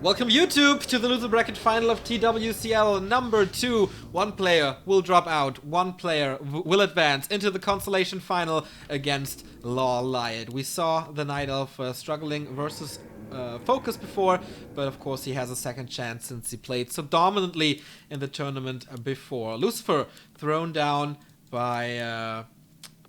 Welcome YouTube to the loser bracket final of TWCL number 2. One player will drop out, one player will advance into the consolation final against Law Lion. We saw the Night Elf struggling versus Focus before, but of course he has a second chance since he played so dominantly in the tournament before. Lucifer thrown down by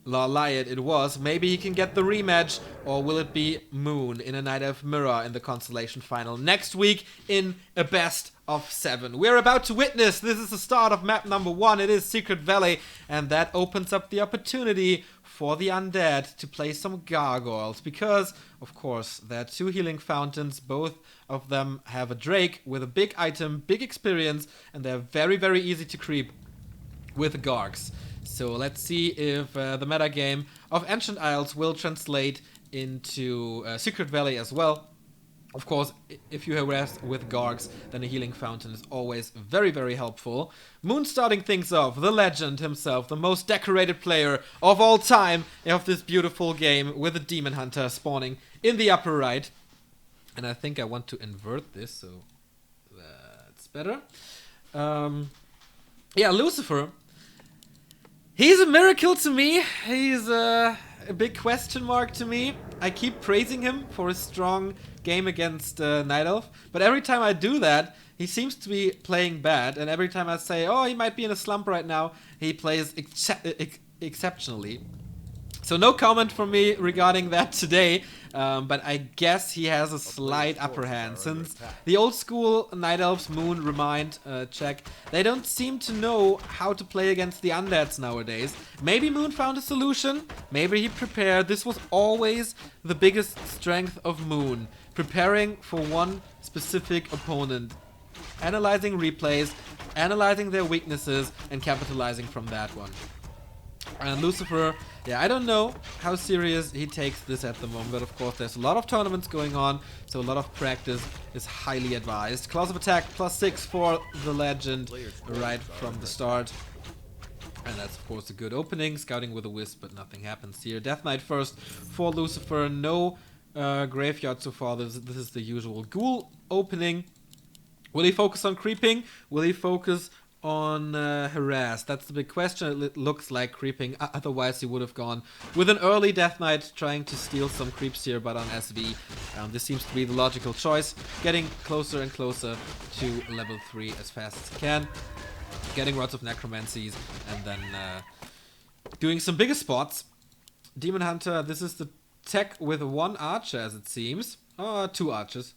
Law Lion it was. Maybe he can get the rematch, or will it be Moon in a Night Elf Mirror in the consolation final next week in a best of 7. We're about to witness, this is the start of map number 1, it is Secret Valley, and that opens up the opportunity for the undead to play some gargoyles, because of course there are 2 healing fountains, both of them have a Drake with a big item, big experience, and they're very, very easy to creep with Gargs. So let's see if the metagame of Ancient Isles will translate into Secret Valley as well. Of course, if you harass with Gargs, then a healing fountain is always very, very helpful. Moon starting things off, the legend himself, the most decorated player of all time of this beautiful game, with a Demon Hunter spawning in the upper right. And I think I want to invert this, so that's better. Yeah, Lucifer. He's a miracle to me. He's a big question mark to me. I keep praising him for his strong game against Night Elf, but every time I do that, he seems to be playing bad, and every time I say, oh, he might be in a slump right now, he plays exceptionally. So no comment from me regarding that today, but I guess he has a slight upper hand, since the old school Night Elves Moon remind check, they don't seem to know how to play against the undeads nowadays. Maybe Moon found a solution, maybe he prepared. This was always the biggest strength of Moon, preparing for one specific opponent, analyzing replays, analyzing their weaknesses, and capitalizing from that one. And Lucifer, yeah, I don't know how serious he takes this at the moment, but of course there's a lot of tournaments going on, so a lot of practice is highly advised. Claws of attack +6 for the legend right from the start. And that's of course a good opening, scouting with a wisp, but nothing happens here. Death Knight first for Lucifer, no graveyard so far. This is the usual ghoul opening. Will he focus on creeping? Will he focus on harass? That's the big question. It looks like creeping, otherwise he would have gone with an early Death Knight, trying to steal some creeps here, but on SV this seems to be the logical choice, getting closer and closer to level 3 as fast as he can, getting Rods of Necromancies, and then doing some bigger spots. Demon Hunter, this is the tech with 1 archer as it seems, 2 archers.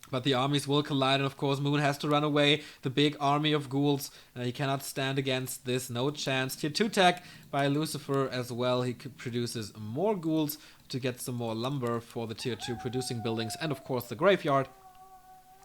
But the armies will collide, and of course Moon has to run away. The big army of ghouls, he cannot stand against this, no chance. Tier 2 tech by Lucifer as well. He produces more ghouls to get some more lumber for the tier 2 producing buildings, and of course the graveyard.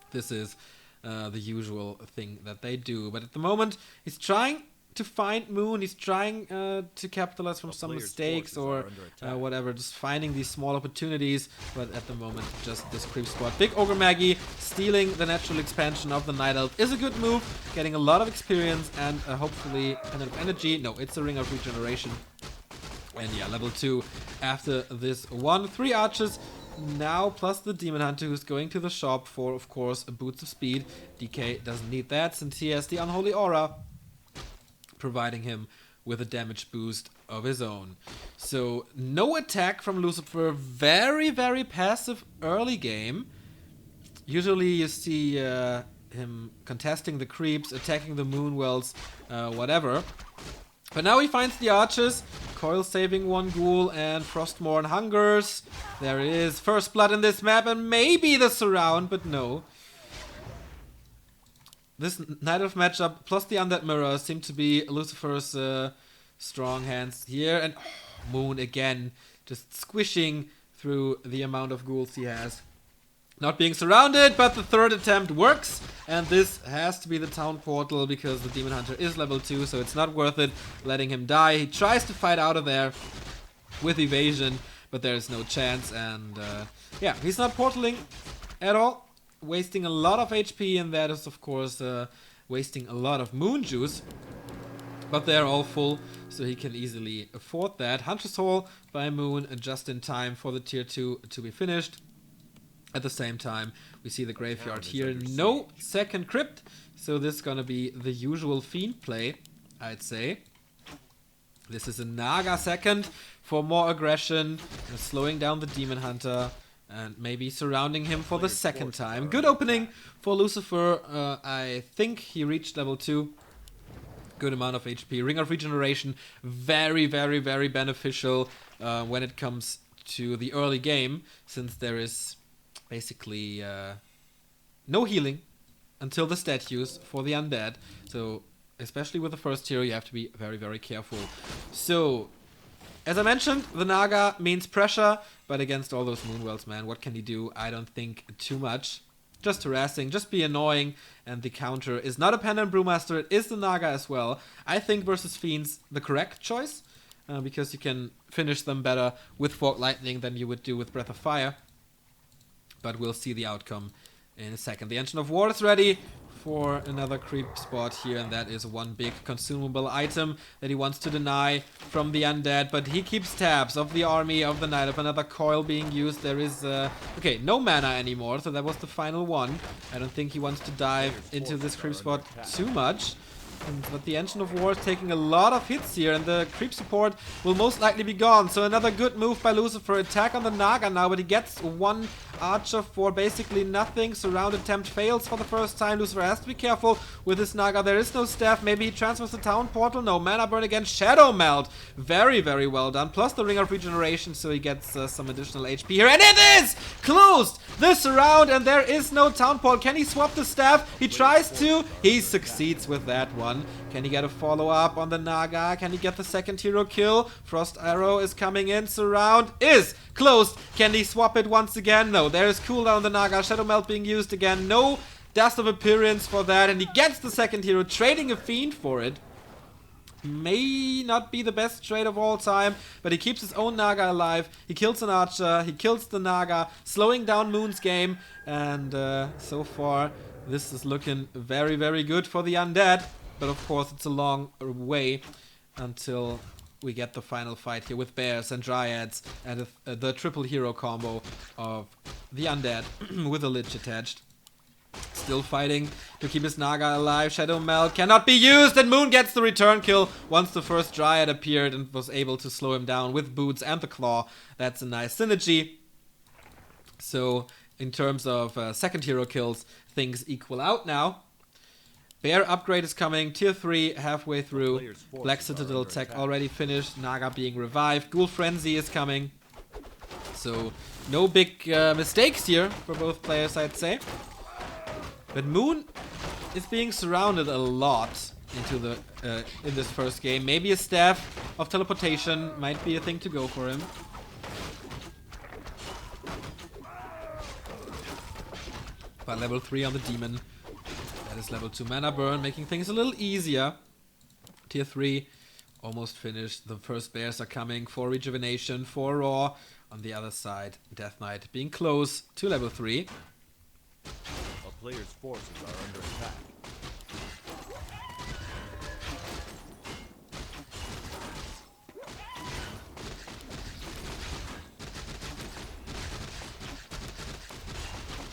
This is the usual thing that they do. But at the moment, he's trying to find Moon, he's trying to capitalize from some mistakes or whatever, just finding these small opportunities, but at the moment just this creep spot. Big Ogre Maggie stealing the natural expansion of the Night Elf is a good move, getting a lot of experience and hopefully a lot of energy. No, it's a Ring of Regeneration. And yeah, level 2 after this one. 3 archers now, plus the Demon Hunter, who's going to the shop for, of course, Boots of Speed. DK doesn't need that since he has the Unholy Aura, providing him with a damage boost of his own. So no attack from Lucifer, very, very passive early game. Usually you see him contesting the creeps, attacking the Moonwells, whatever. But now he finds the archers, Coil saving 1 ghoul, and Frostmourne hungers. There is first blood in this map, and maybe the surround, but no. This Night Elf matchup plus the Undead Mirror seem to be Lucifer's strong hands here. And Moon again, just squishing through the amount of ghouls he has. Not being surrounded, but the 3rd attempt works. And this has to be the town portal, because the Demon Hunter is level 2, so it's not worth it letting him die. He tries to fight out of there with evasion, but there is no chance. And yeah, he's not portaling at all, wasting a lot of HP, and that is of course wasting a lot of Moon Juice. But they're all full, so he can easily afford that. Hunter's Hole by Moon just in time for the tier 2 to be finished. At the same time, we see the graveyard here. No second crypt, so this is gonna be the usual Fiend play, I'd say. This is a Naga second for more aggression, slowing down the Demon Hunter, and maybe surrounding him for the second time. Good opening for Lucifer. I think he reached level 2. Good amount of HP. Ring of Regeneration, very, very, very beneficial when it comes to the early game, since there is basically no healing until the statues for the undead. So especially with the first hero, you have to be very, very careful. So as I mentioned, the Naga means pressure, but against all those Moonwells, man, what can he do? I don't think too much. Just harassing, just be annoying, and the counter is not a Pendant Brewmaster, it is the Naga as well. I think versus Fiends the correct choice, because you can finish them better with Forked Lightning than you would do with Breath of Fire. But we'll see the outcome in a second. The Engine of War is ready for another creep spot here, and that is one big consumable item that he wants to deny from the undead, but he keeps tabs of the army of the Night of another coil being used. There is okay, no mana anymore, so that was the final one. I don't think he wants to dive into this creep spot too much. But the Engine of War is taking a lot of hits here, and the creep support will most likely be gone. So another good move by Lucifer. Attack on the Naga now, but he gets one archer for basically nothing. Surround attempt fails for the first time. Lucifer has to be careful with his Naga. There is no staff. Maybe he transfers the town portal. No, mana burn again. Shadow Melt. Very, very well done. Plus the Ring of Regeneration, so he gets some additional HP here. And it is closed! This round, and there is no town portal. Can he swap the staff? He tries to. He succeeds with that one. Can he get a follow-up on the Naga? Can he get the second hero kill? Frost Arrow is coming in. Surround is closed. Can he swap it once again? No, there is cooldown on the Naga. Shadow Melt being used again. No Dust of Appearance for that. And he gets the second hero, trading a Fiend for it. May not be the best trade of all time, but he keeps his own Naga alive. He kills an archer. He kills the Naga, slowing down Moon's game. And so far, this is looking very, very good for the undead. But of course, it's a long way until we get the final fight here with Bears and Dryads and the triple hero combo of the undead with a Lich attached. Still fighting to keep his Naga alive. Shadow Melt cannot be used, and Moon gets the return kill once the first Dryad appeared and was able to slow him down with Boots and the Claw. That's a nice synergy. So in terms of second hero kills, things equal out now. Bear upgrade is coming, tier 3, halfway through. Black Citadel tech already finished, Naga being revived. Ghoul Frenzy is coming. So, no big mistakes here for both players, I'd say. But Moon is being surrounded a lot into the in this first game. Maybe a Staff of Teleportation might be a thing to go for him. But level 3 on the Demon. That is level 2 mana burn, making things a little easier. Tier 3 almost finished. The first bears are coming for rejuvenation, for raw. On the other side, Death Knight being close to level 3. A player's forces are under attack.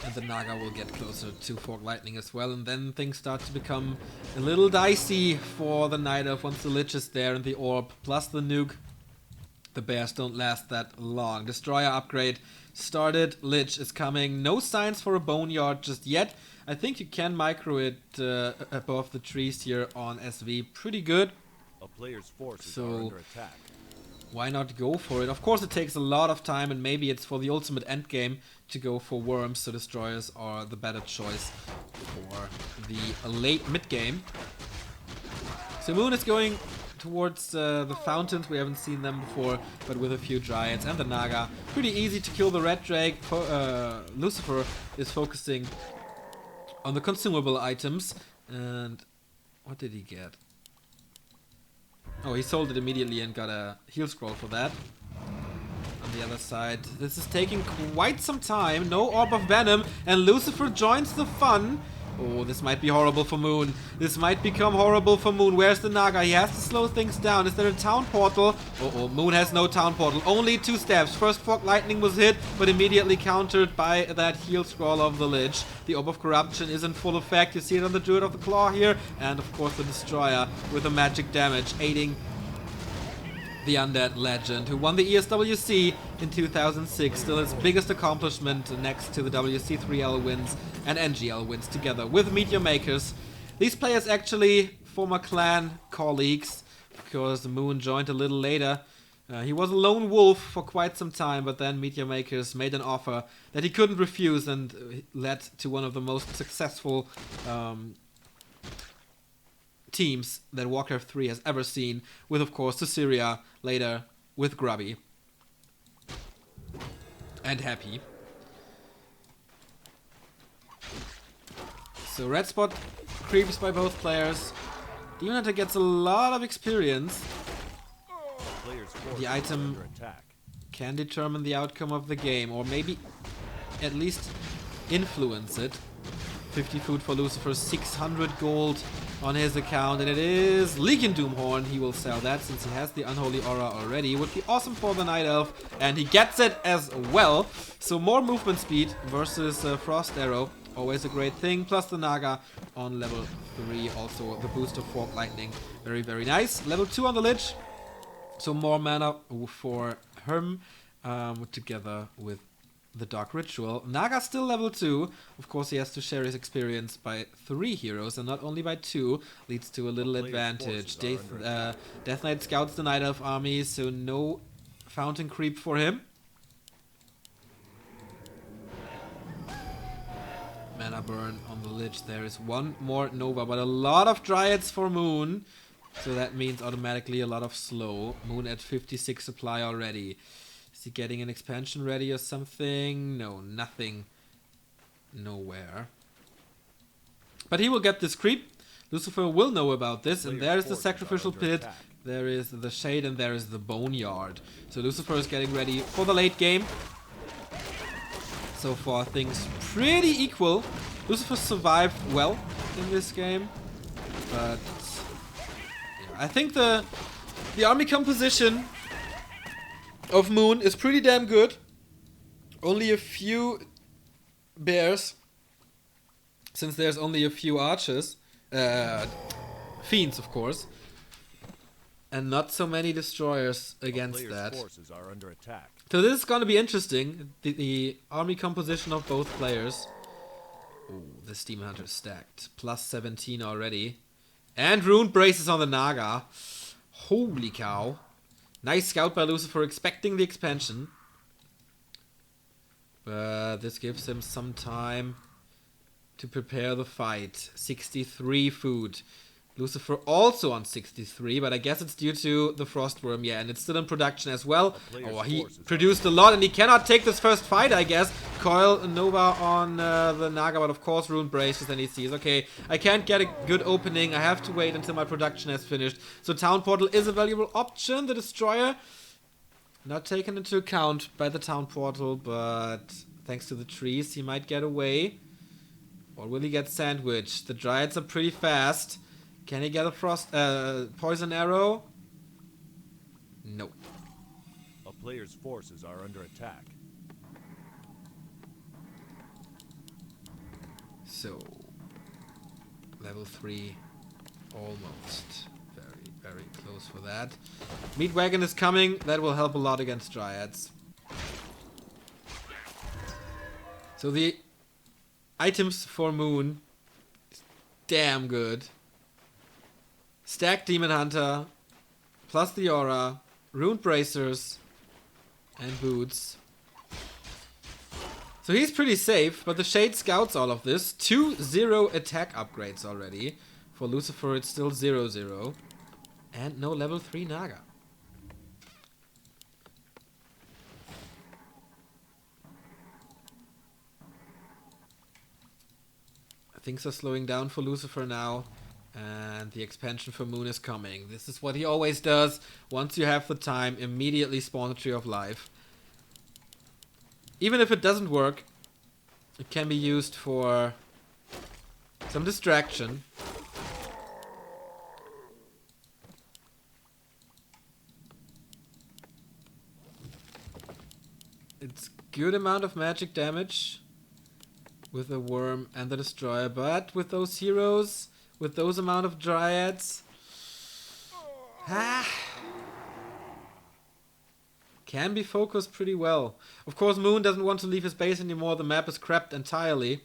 And the Naga will get closer to Forked Lightning as well, and then things start to become a little dicey for the Night Elf once the Lich is there and the Orb, plus the nuke. The bears don't last that long. Destroyer upgrade started, Lich is coming. No signs for a Boneyard just yet. I think you can micro it above the trees here on SV. Pretty good. A player's forces are under attack. Why not go for it? Of course it takes a lot of time, and maybe it's for the ultimate endgame to go for worms, so destroyers are the better choice for the late mid-game. So Moon is going towards the fountains. We haven't seen them before, but with a few Dryads and the Naga. Pretty easy to kill the Red Drake. Lucifer is focusing on the consumable items. And what did he get? Oh, he sold it immediately and got a heal scroll for that. On the other side, this is taking quite some time. No Orb of Venom, and Lucifer joins the fun Oh, this might be horrible for Moon. This might become horrible for Moon. Where's the Naga? He has to slow things down. Is there a town portal? Oh, Moon has no town portal. Only 2 steps. First Fog Lightning was hit, but immediately countered by that heal scroll of the Lich. The Orb of Corruption is in full effect. You see it on the Druid of the Claw here. And of course the Destroyer with the magic damage, aiding the Undead Legend, who won the ESWC in 2006, still his biggest accomplishment next to the WC3L wins and NGL wins together with Meteor Makers. These players actually former clan colleagues, because Moon joined a little later. He was a lone wolf for quite some time, but then Meteor Makers made an offer that he couldn't refuse and led to one of the most successful teams that Warcraft 3 has ever seen, with of course Syria, later with Grubby and Happy. So red spot creeps by both players. Demon Hunter gets a lot of experience. The item can determine the outcome of the game, or maybe at least influence it. 50 food for Lucifer, 600 gold on his account, and it is Legion Doomhorn. He will sell that since he has the Unholy Aura already. Would be awesome for the Night Elf, and he gets it as well. So more movement speed versus Frost Arrow, always a great thing. Plus the Naga on level 3, also the boost of Fog Lightning, very, very nice. Level 2 on the Lich, so more mana for him, together with the Dark Ritual. Naga still level 2. Of course, he has to share his experience by 3 heroes and not only by 2. Leads to a little advantage. Death Knight scouts the Night Elf army, so no fountain creep for him. Mana burn on the Lich. There is one more Nova, but a lot of Dryads for Moon. So that means automatically a lot of slow. Moon at 56 supply already. Is he getting an expansion ready or something? No, nothing. Nowhere. But he will get this creep. Lucifer will know about this. And there is the Sacrificial Pit. There is the Shade and there is the Boneyard. So Lucifer is getting ready for the late game. So far things pretty equal. Lucifer survived well in this game. But yeah, I think the army composition of Moon is pretty damn good. Only a few bears, since there's only a few archers, fiends of course, and not so many destroyers against that. Forces are under attack. So this is going to be interesting, the army composition of both players. Ooh, this Demon Hunter is stacked, plus 17 already, and Rune Braces on the Naga. Holy cow. Nice scout by Lucifer, expecting the expansion. But this gives him some time to prepare the fight. 63 food. Lucifer also on 63, but I guess it's due to the Frostworm, yeah, and it's still in production as well. Oh, he produced a lot, and he cannot take this first fight, I guess. Coil Nova on the Naga, but of course Rune Braces, and he sees, okay, I can't get a good opening, I have to wait until my production has finished. So Town Portal is a valuable option. The Destroyer not taken into account by the Town Portal, but thanks to the trees, he might get away. Or will he get sandwiched? The Dryads are pretty fast. Can he get a poison arrow? No. A player's forces are under attack. So, level 3, almost. Very, very close for that. Meat Wagon is coming. That will help a lot against Dryads. So the items for Moon is damn good. Stacked Demon Hunter, plus the Aura, Rune Bracers, and Boots. So he's pretty safe, but the Shade scouts all of this. 2-0 attack upgrades already. For Lucifer it's still 0-0. And no level 3 Naga. Things are slowing down for Lucifer now. And the expansion for Moon is coming. This is what he always does. Once you have the time, immediately spawn a Tree of Life. Even if it doesn't work, it can be used for Some distraction. It's good amount of magic damage with the worm and the destroyer, but with those heroes, with those amount of dryads, can be focused pretty well. Of course, Moon doesn't want to leave his base anymore. The map is crapped entirely,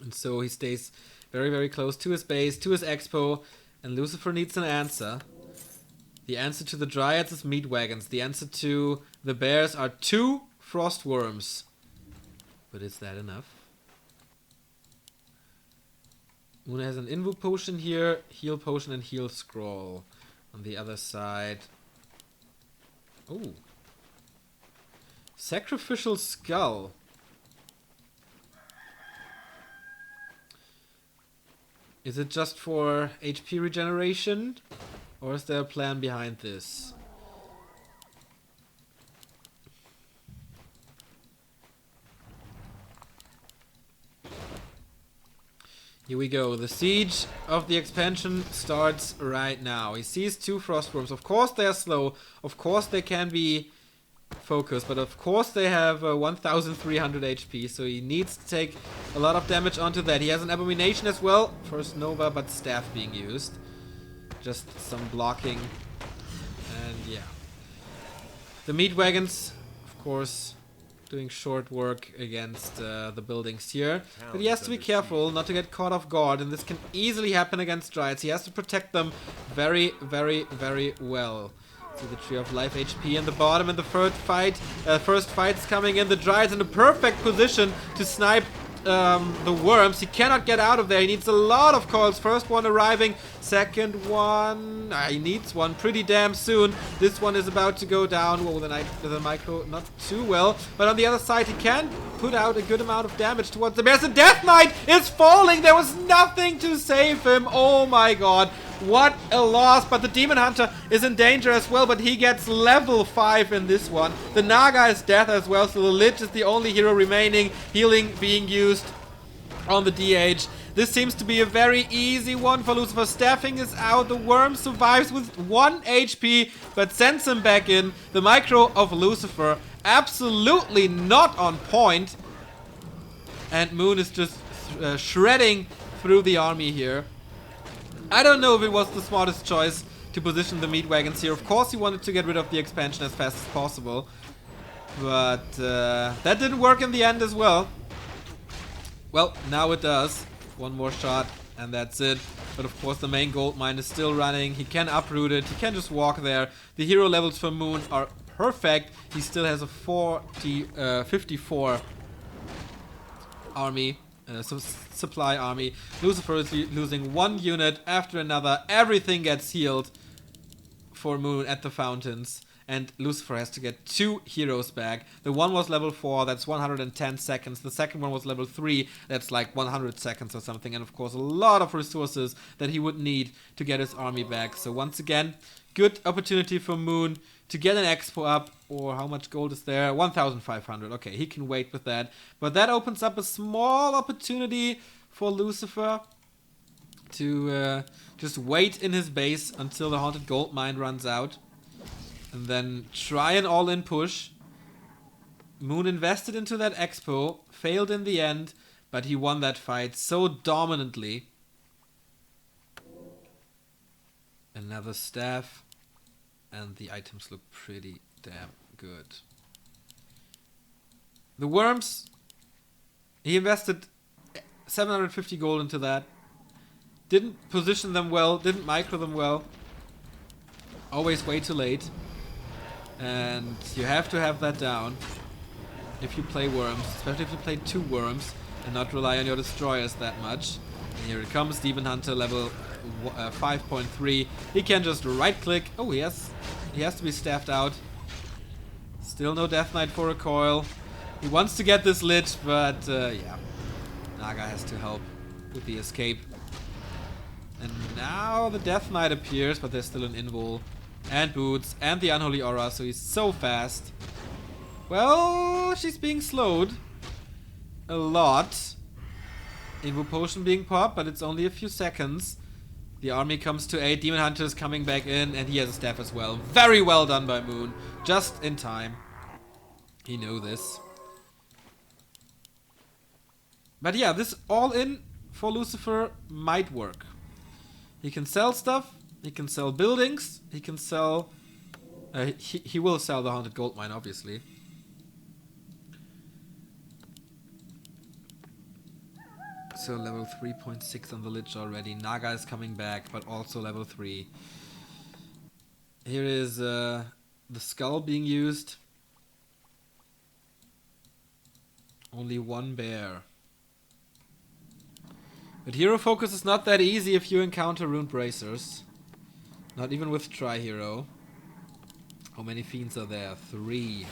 and so he stays very, very close to his base, to his expo, and Lucifer needs an answer. The answer to the dryads is meat wagons. The answer to the bears are 2 frost worms. But is that enough? Moon has an invo potion here, heal potion and heal scroll. On the other side. Oh. Sacrificial skull. Is it just for HP regeneration? Or is there a plan behind this? Here we go. The siege of the expansion starts right now. He sees 2 frostworms. Of course they are slow. Of course they can be focused. But of course they have 1300 HP. So he needs to take a lot of damage onto that. He has an abomination as well. First Nova, but staff being used. Just some blocking. And yeah. The meat wagons, of course, doing short work against the buildings here. But he has to be careful not to get caught off guard. And this can easily happen against Dryads. He has to protect them very, very, very well. See the Tree of Life HP in the bottom. And the first fight's coming in. The Dryads in a perfect position to snipe the worms. He cannot get out of there. He needs a lot of coils. First one arriving, second one, he needs one pretty damn soon. This one is about to go down. Whoa, the micro not too well, but on the other side he can put out a good amount of damage towards the bears. The Death Knight is falling. There was nothing to save him. Oh my god, what a loss. But the Demon Hunter is in danger as well, but he gets level 5 in this one. The Naga is dead as well, so the Lich is the only hero remaining. Healing being used on the DH. This seems to be a very easy one for Lucifer. Staffing is out. The worm survives with 1 HP, but sends him back in. The micro of Lucifer absolutely not on point. And Moon is just shredding through the army here. I don't know if it was the smartest choice to position the meat wagons here. Of course he wanted to get rid of the expansion as fast as possible. But that didn't work in the end as well. Well, now it does. One more shot and that's it. But of course the main gold mine is still running. He can uproot it. He can just walk there. The hero levels for Moon are perfect. He still has a 54 army. Supply army. Lucifer is losing 1 unit after another. Everything gets healed for Moon at the fountains. And Lucifer has to get 2 heroes back. The one was level 4, that's 110 seconds. The second one was level 3, that's like 100 seconds or something. And of course a lot of resources that he would need to get his army back. So once again, good opportunity for Moon to get an expo up. Or how much gold is there? 1,500. Okay, he can wait with that. But that opens up a small opportunity for Lucifer to just wait in his base until the Haunted Gold Mine runs out. And then try an all-in push. Moon invested into that expo, failed in the end, but he won that fight so dominantly. Another staff, and the items look pretty damn good. The worms, he invested 750 gold into that. Didn't position them well, didn't micro them well. Always way too late. And you have to have that down if you play worms, especially if you play 2 worms and not rely on your destroyers that much. And here it comes, Demon Hunter level 5.3. He can just right click. Oh, he has to be staffed out. Still no Death Knight for a coil. He wants to get this lit, but yeah. Naga has to help with the escape. And now the Death Knight appears, but there's still an invul. And boots, and the Unholy Aura, so he's so fast. Well, she's being slowed a lot. Invo Potion being popped, but it's only a few seconds. The army comes to aid. Demon Hunter is coming back in, and he has a staff as well. Very well done by Moon. Just in time. He knew this. But yeah, this all-in for Lucifer might work. He can sell stuff. He can sell buildings. He can sell... he will sell the Haunted Gold Mine, obviously. So level 3.6 on the Lich already. Naga is coming back, but also level 3. Here is the skull being used. Only one bear. But hero focus is not that easy if you encounter Rune Bracers. Not even with Tri-Hero. How many fiends are there? 3.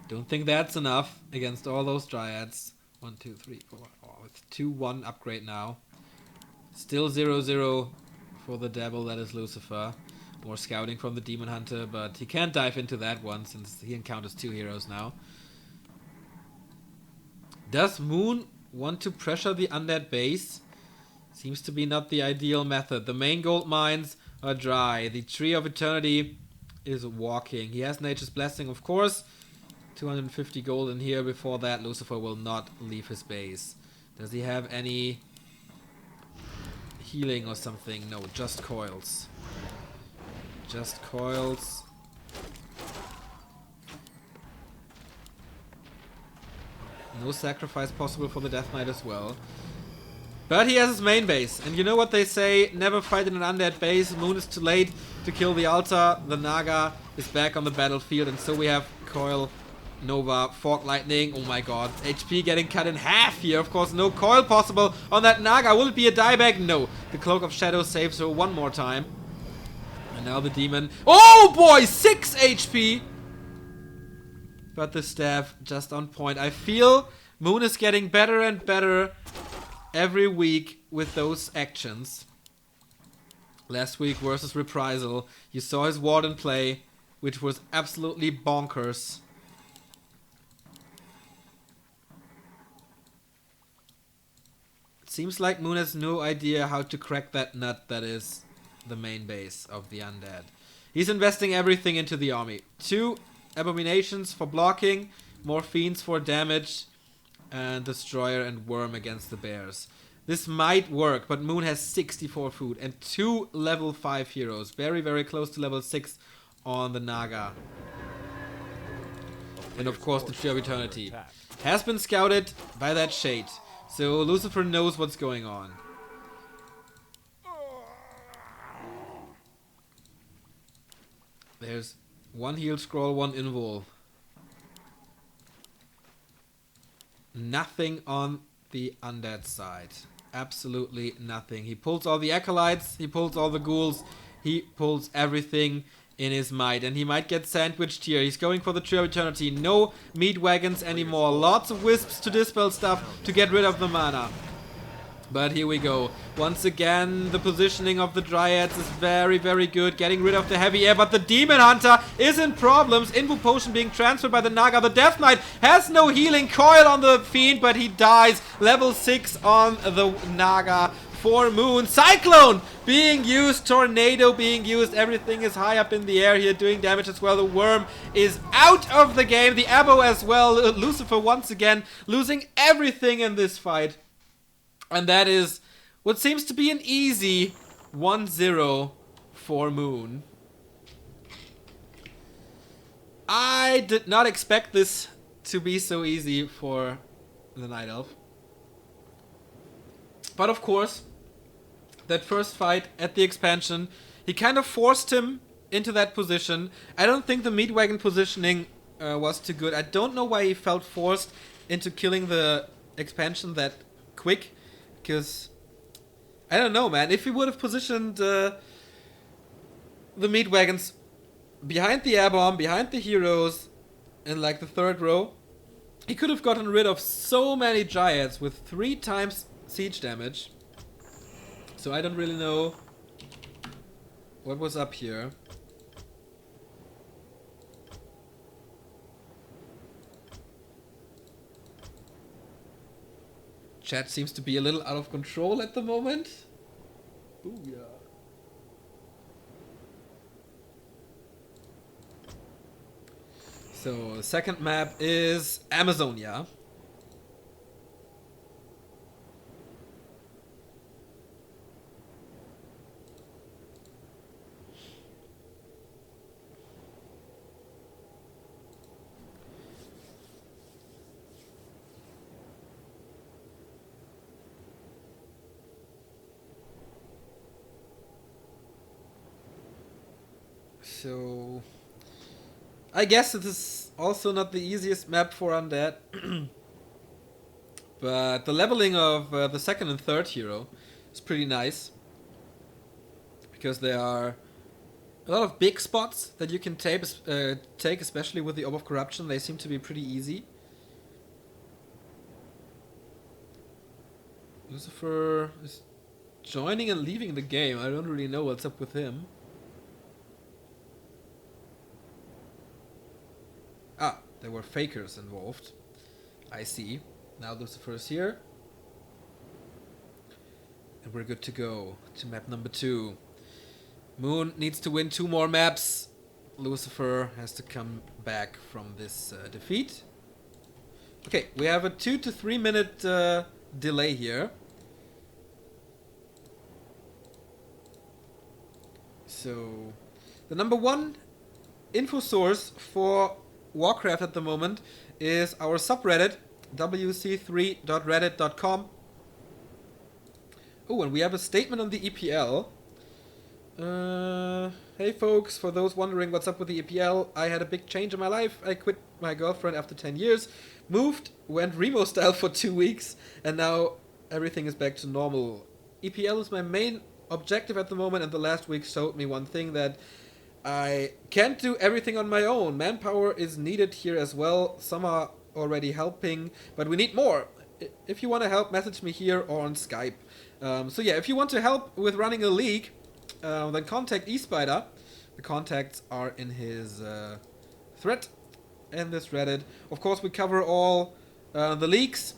Don't think that's enough against all those Dryads. 1, 2, 3, 4. Oh, it's 2-1 upgrade now. Still 0-0 for the devil that is Lucifer. More scouting from the Demon Hunter, but he can't dive into that one since he encounters 2 heroes now. Does Moon want to pressure the undead base? Seems to be not the ideal method. The main gold mines are dry. The Tree of Eternity is walking. He has Nature's Blessing, of course. 250 gold in here. Before that, Lucifer will not leave his base. Does he have any healing or something? No, just coils. Just coils. No sacrifice possible for the Death Knight as well. But he has his main base. And you know what they say? Never fight in an undead base. Moon is too late to kill the altar. The Naga is back on the battlefield. And so we have Coil, Nova, Fork Lightning. Oh my god. HP getting cut in half here. Of course, no coil possible on that Naga. Will it be a dieback? No. The Cloak of Shadow saves her one more time. And now the demon. Oh boy! 6 HP! But the staff just on point. I feel Moon is getting better and better every week with those actions. Last week versus Reprisal, you saw his Warden play, which was absolutely bonkers. It seems like Moon has no idea how to crack that nut that is the main base of the undead. He's investing everything into the army. 2 Abominations for blocking, more Fiends for damage, and Destroyer and Worm against the bears. This might work, but Moon has 64 food and 2 level 5 heroes. Very, very close to level 6 on the Naga. And of course the Tree of Eternity has been scouted by that shade. So Lucifer knows what's going on. There's 1 heal scroll, 1 invul. Nothing on the undead side. Absolutely nothing. He pulls all the acolytes, he pulls all the ghouls, he pulls everything in his might. And he might get sandwiched here. He's going for the Tree of Eternity. No meat wagons anymore. Lots of wisps to dispel stuff to get rid of the mana. But here we go. Once again, the positioning of the Dryads is very, very good. Getting rid of the heavy air, but the Demon Hunter is in problems. Invo Potion being transferred by the Naga. The Death Knight has no healing. Coil on the Fiend, but he dies. Level 6 on the Naga for Moon. Cyclone being used. Tornado being used. Everything is high up in the air here, doing damage as well. The Worm is out of the game. The Abo as well. Lucifer once again losing everything in this fight. And that is what seems to be an easy 1-0 for Moon. I did not expect this to be so easy for the Night Elf. But of course, that first fight at the expansion, he kind of forced him into that position. I don't think the meat wagon positioning was too good. I don't know why he felt forced into killing the expansion that quick. Because, I don't know, man. If he would have positioned the meat wagons behind the air bomb, behind the heroes, in like the 3rd row, he could have gotten rid of so many Dryads with 3 times siege damage. So I don't really know what was up here. Chat seems to be a little out of control at the moment. Ooh, yeah. So, the second map is Amazonia. So, I guess it is also not the easiest map for Undead. But the leveling of the second and third hero is pretty nice. Because there are a lot of big spots that you can take, especially with the Orb of Corruption. They seem to be pretty easy. Lucifer is joining and leaving the game. I don't really know what's up with him. Ah, there were fakers involved. I see. Now Lucifer is here. And we're good to go to map number 2. Moon needs to win 2 more maps. Lucifer has to come back from this defeat. Okay, we have a 2 to 3 minute delay here. So, the number 1 info source for Warcraft at the moment is our subreddit, wc3.reddit.com. Oh, and we have a statement on the EPL. Hey folks, for those wondering what's up with the EPL, I had a big change in my life. I quit my girlfriend after 10 years, moved, went Remo style for 2 weeks, and now everything is back to normal. EPL is my main objective at the moment, and the last week showed me one thing, that I can't do everything on my own. Manpower is needed here as well. Some are already helping, but we need more. If you want to help, message me here or on Skype. So yeah, if you want to help with running a league, then contact eSpider. The contacts are in his thread and this Reddit. Of course, we cover all the leagues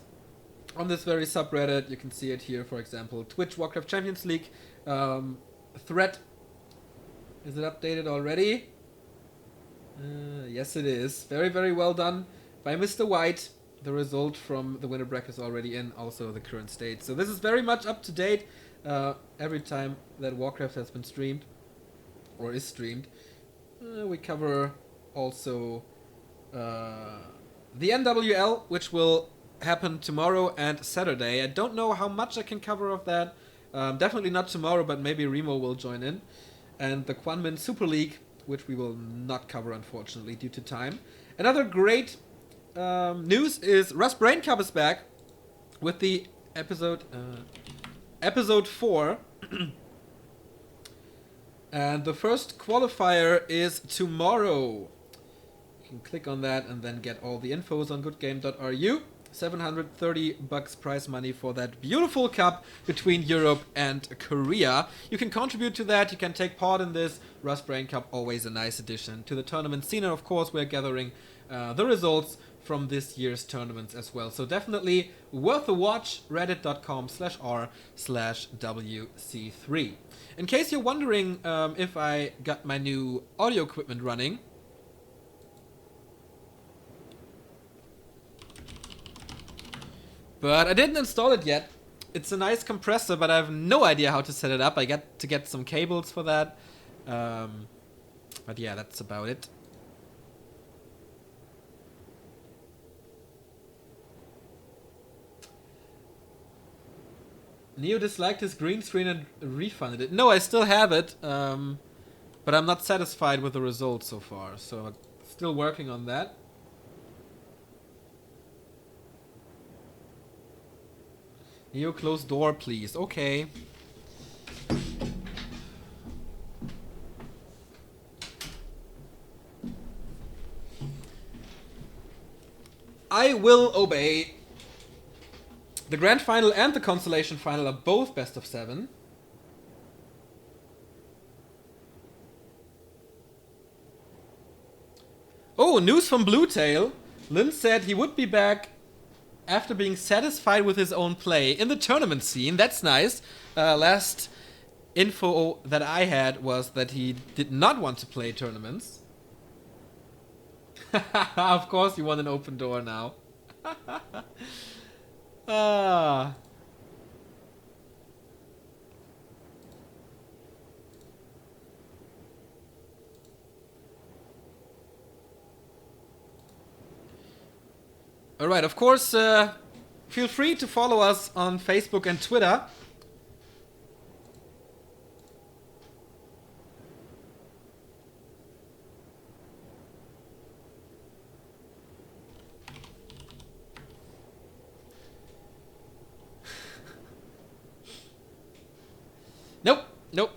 on this very subreddit. You can see it here, for example, Twitch Warcraft Champions League thread. Is it updated already? Yes, it is. Very, very well done by Mr. White. The result from the winner bracket is already in, also the current state. So this is very much up to date every time that Warcraft has been streamed, or is streamed. We cover also the NWL, which will happen tomorrow and Saturday. I don't know how much I can cover of that. Definitely not tomorrow, but maybe Remo will join in. And the Kwanmin Super League, which we will not cover, unfortunately, due to time. Another great news is Rust Brain Cup is back with the episode 4. And the first qualifier is tomorrow. You can click on that and then get all the infos on goodgame.ru. $730 prize money for that beautiful cup between Europe and Korea. You can contribute to that, you can take part in this. Rust Brain Cup, always a nice addition to the tournament scene. And of course, we're gathering the results from this year's tournaments as well. So definitely worth a watch, reddit.com/r/WC3. In case you're wondering if I got my new audio equipment running, but I didn't install it yet. It's a nice compressor, but I have no idea how to set it up. I got to get some cables for that. But yeah, that's about it. Neo disliked his green screen and refunded it. No, I still have it, but I'm not satisfied with the results so far. So I'm still working on that. Neo, close door, please. Okay. I will obey. The Grand Final and the Consolation Final are both best of 7. Oh, news from Bluetail. Lynn said he would be back after being satisfied with his own play in the tournament scene. That's nice. Last info that I had was that he did not want to play tournaments. Of course you want an open door now. Ah. Alright, of course, feel free to follow us on Facebook and Twitter.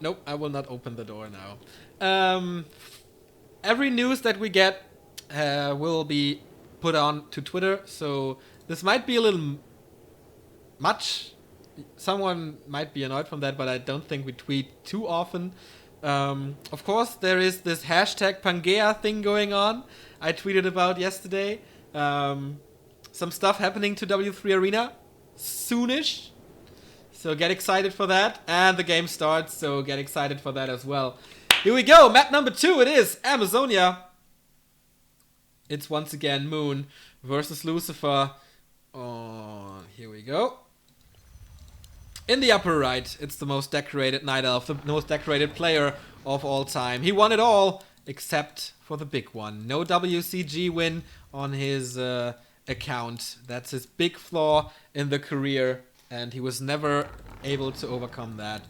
Nope, I will not open the door now. Every news that we get will be put on to Twitter, so this might be a little much. Someone might be annoyed from that, but I don't think we tweet too often. Of course, there is this hashtag Pangea thing going on. I tweeted about yesterday. Some stuff happening to W3 Arena soonish. So get excited for that. And the game starts, so get excited for that as well. Here we go. Map number 2, it is Amazonia. It's once again Moon versus Lucifer. Oh, here we go. In the upper right, it's the most decorated Night Elf, the most decorated player of all time. He won it all, except for the big one. No WCG win on his account. That's his big flaw in the career, and he was never able to overcome that.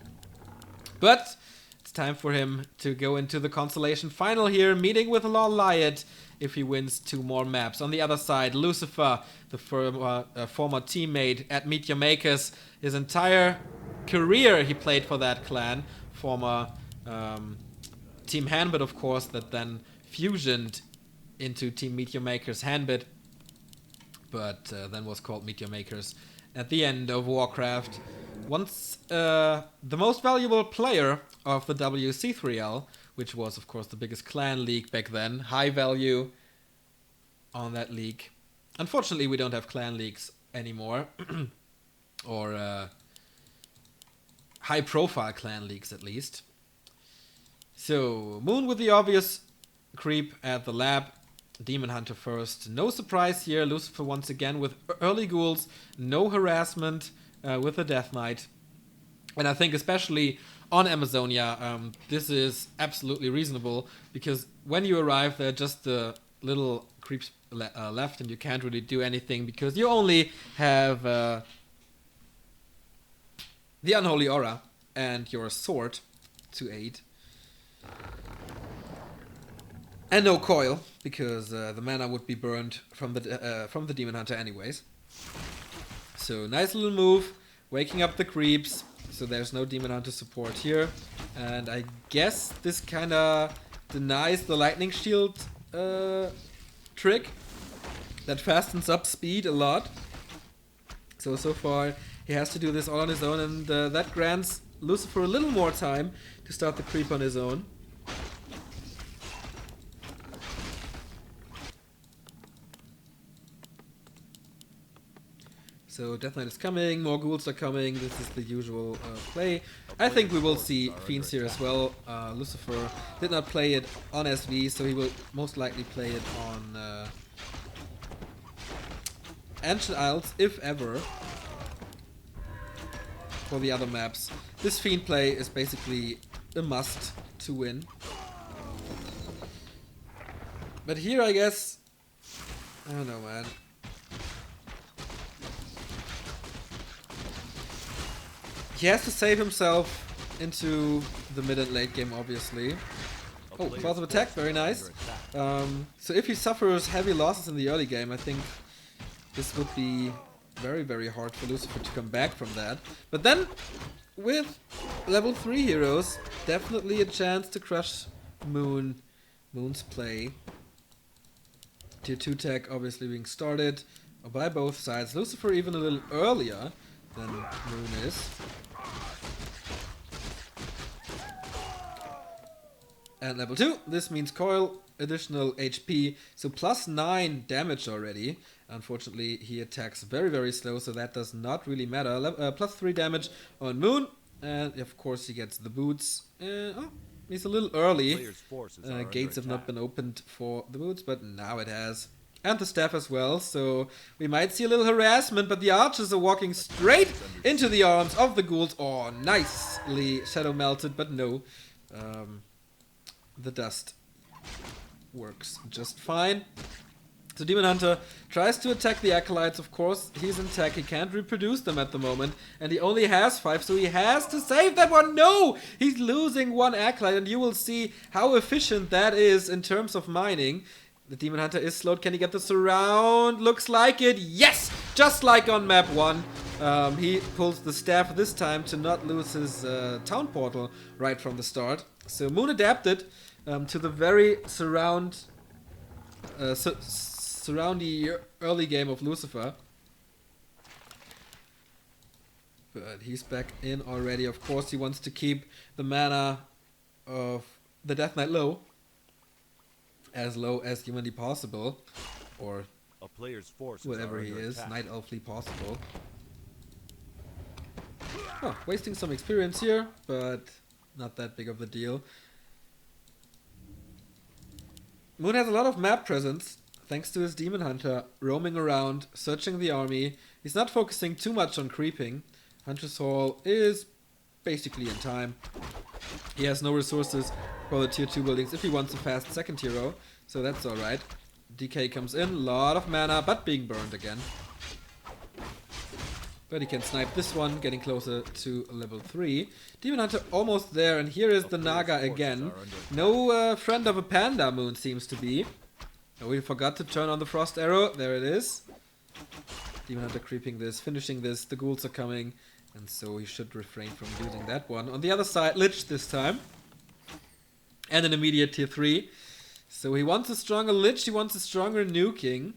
But it's time for him to go into the consolation final here, meeting with Lol Lyot if he wins 2 more maps. On the other side, Lucifer, the former teammate at Meet Your Makers. His entire career he played for that clan. Former Team Hanbit, of course, that then fusioned into Team Meet Your Makers Hanbit, but then was called Meet Your Makers at the end of Warcraft. Once the most valuable player of the TWCL, which was, of course, the biggest clan league back then. High value on that league. Unfortunately, we don't have clan leagues anymore. Or high-profile clan leagues, at least. So, Moon with the obvious creep at the lab. Demon Hunter first. No surprise here. Lucifer once again with early ghouls. No harassment with the Death Knight. And I think especially on Amazonia, this is absolutely reasonable, because when you arrive, there are just the little creeps left, and you can't really do anything because you only have the Unholy Aura and your sword to aid. And no coil, because the mana would be burned from the Demon Hunter anyways. So nice little move, waking up the creeps. So there's no Demon Hunter support here. And I guess this kinda denies the Lightning Shield trick. That fastens up speed a lot. So far he has to do this all on his own, and that grants Lucifer a little more time to start the creep on his own. So Death Knight is coming, more ghouls are coming, this is the usual play. I think we will see Fiends here as well. Lucifer did not play it on SV, so he will most likely play it on Ancient Isles, if ever, for the other maps. This Fiend play is basically a must to win. But here I guess, I don't know, man. He has to save himself into the mid and late game, obviously. Oh, claws of attack, very nice. So if he suffers heavy losses in the early game, I think this would be very, very hard for Lucifer to come back from that. But then, with level 3 heroes, definitely a chance to crush Moon's play. Tier 2 tech obviously being started by both sides. Lucifer even a little earlier than Moon is. And level 2, this means coil additional HP, so plus 9 damage already. Unfortunately, he attacks very, very slow, so that does not really matter. Plus 3 damage on Moon, and of course he gets the boots. Oh, he's a little early. Gates have not been opened for the boots, but now it has. And the staff as well, so we might see a little harassment, but the archers are walking straight into the arms of the ghouls. Oh, nicely shadow melted, but no. The dust works just fine. So Demon Hunter tries to attack the Acolytes, of course. He's in tech, he can't reproduce them at the moment. And he only has 5, so he has to save that one. No! He's losing 1 Acolyte, and you will see how efficient that is in terms of mining. The Demon Hunter is slowed. Can he get the surround? Looks like it. Yes! Just like on map 1. He pulls the staff this time to not lose his town portal right from the start. So Moon adapted to the very surroundy early game of Lucifer. But he's back in already. Of course, he wants to keep the mana of the Death Knight low as humanly possible, or a player's force whatever he is, Night Elfly possible. Oh, wasting some experience here, but not that big of a deal. Moon has a lot of map presence, thanks to his Demon Hunter roaming around, searching the army. He's not focusing too much on creeping. Hunter's Hall is basically in time. He has no resources for the tier 2 buildings if he wants a fast second hero, so that's alright. DK comes in, a lot of mana, but being burned again. But he can snipe this one, getting closer to level 3. Demon Hunter almost there, and here is the Naga again. No friend of a panda, Moon seems to be. Oh, we forgot to turn on the Frost Arrow, there it is. Demon Hunter creeping this, finishing this, the ghouls are coming, and so he should refrain from using that one. On the other side, Lich this time. And an immediate tier 3. So he wants a stronger Lich, he wants a stronger nuking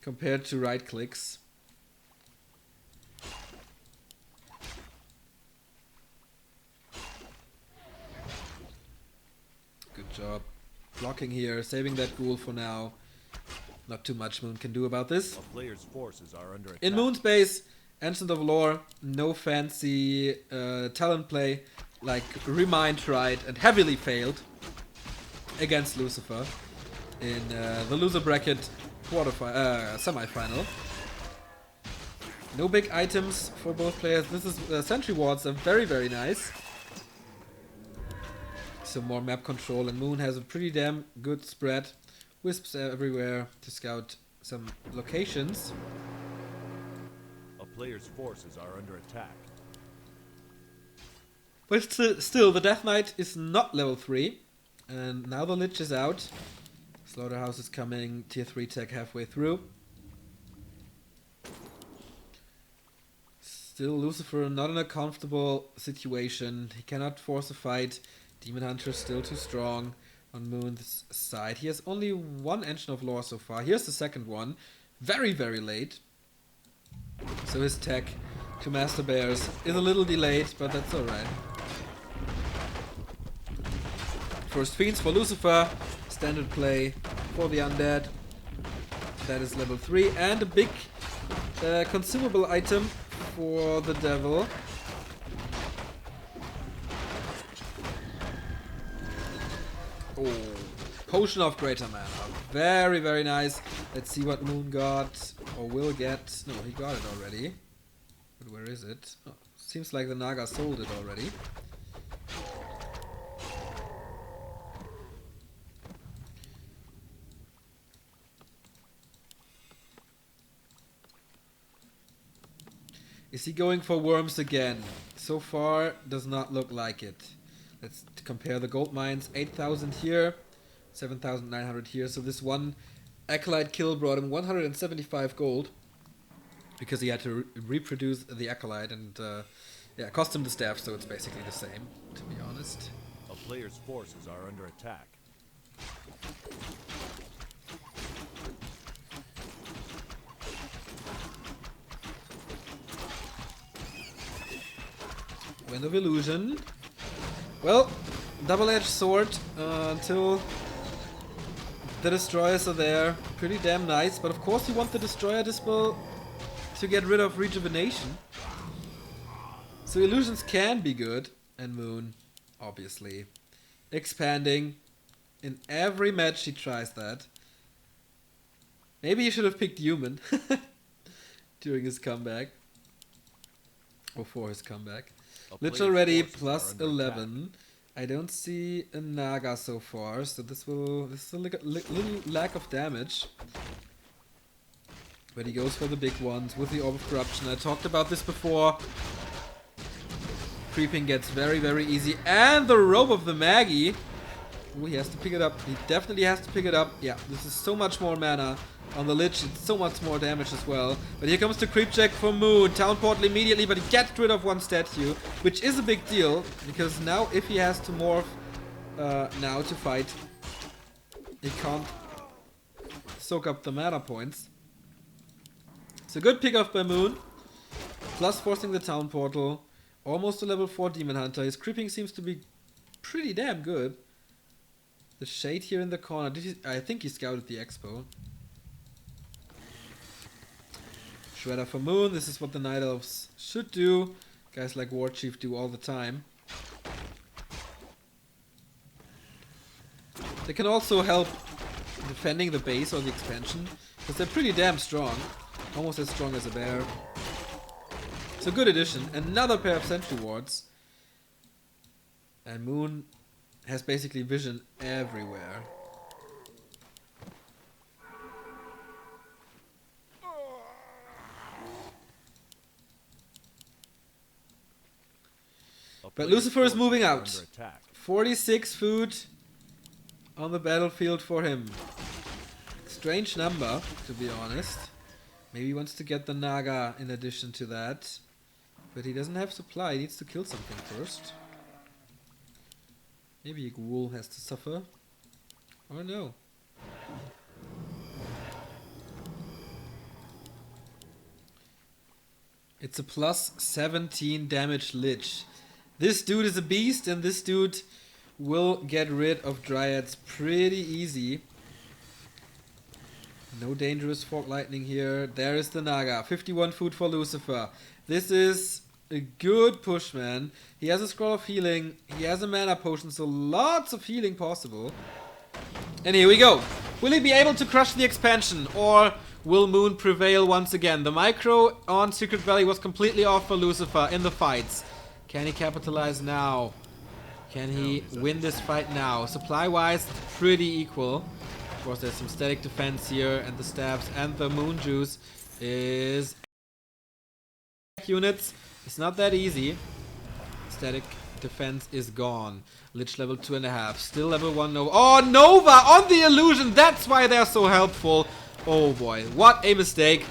compared to right clicks. Good job blocking here, saving that ghoul for now. Not too much Moon can do about this. A player's forces are under attack. In Moon's base, Ancient of Lore, no fancy talent play, like Remind tried and heavily failed against Lucifer in the loser bracket semi-final. No big items for both players. This is Sentry Wards are very, very nice. Some more map control, and Moon has a pretty damn good spread. Wisps everywhere to scout some locations. A player's forces are under attack. But still, the Death Knight is not level 3. And now the Lich is out. Slaughterhouse is coming, tier 3 tech halfway through. Still Lucifer not in a comfortable situation. He cannot force a fight. Demon Hunter still too strong on Moon's side. He has only 1 Ancient of Lore so far. Here's the second one. Very, very late. So his tech to Master Bears is a little delayed, but that's alright. First Fiends for Lucifer. Standard play for the Undead. That is level 3. And a big consumable item for the Devil. Oh, Potion of Greater Mana. Very, very nice. Let's see what Moon got or will get. No, he got it already. But where is it? Oh, seems like the Naga sold it already. Is he going for worms again? So far, does not look like it. Let's compare the gold mines. 8,000 here, 7,900 here. So this one Acolyte kill brought him 175 gold. Because he had to reproduce the Acolyte and yeah, cost him the staff, so it's basically the same, to be honest. A player's forces are under attack. Wind of Illusion. Well, double-edged sword until The destroyers are there. Pretty damn nice. But of course you want the destroyer dispel to get rid of rejuvenation. So illusions can be good. And Moon, obviously. Expanding. In every match he tries that. Maybe he should have picked human. During his comeback. Or for his comeback. Lich already plus 11. I don't see a Naga so far, so this is a little lack of damage. But he goes for the big ones with the Orb of Corruption. I talked about this before. Creeping gets very, very easy. And the Robe of the Magi. Ooh, he has to pick it up. He definitely has to pick it up. Yeah, this is so much more mana. On the Lich, it's so much more damage as well. But here comes the creep check for Moon. Town portal immediately, but he gets rid of one statue, which is a big deal, because now if he has to morph now to fight, he can't soak up the mana points. So good pick off by Moon. Plus forcing the town portal. Almost a level 4 Demon Hunter. His creeping seems to be pretty damn good. The shade here in the corner. I think he scouted the expo. Shredder for Moon. This is what the Night Elves should do. Guys like War Chief do all the time. They can also help defending the base or the expansion, because they're pretty damn strong. Almost as strong as a bear. So good addition. Another pair of Sentry Wards. And Moon has basically vision everywhere. But Lucifer is moving out. 46 food on the battlefield for him. Strange number, to be honest. Maybe he wants to get the Naga in addition to that. But he doesn't have supply, he needs to kill something first. Maybe a ghoul has to suffer. Or no. It's a plus 17 damage Lich. This dude is a beast, and this dude will get rid of Dryads pretty easy. No dangerous Fork Lightning here. There is the Naga. 51 food for Lucifer. This is a good push, man. He has a Scroll of Healing. He has a Mana Potion, so lots of healing possible. And here we go. Will he be able to crush the expansion, or will Moon prevail once again? The micro on Secret Valley was completely off for Lucifer in the fights. Can he capitalize now? Can he win this fight now? Supply-wise, pretty equal. Of course, there's some static defense here, and the stabs and the Moon Juice is units. It's not that easy. Static defense is gone. Lich level 2.5. Still level 1 Nova. Oh, Nova on the illusion! That's why they're so helpful. Oh boy, what a mistake.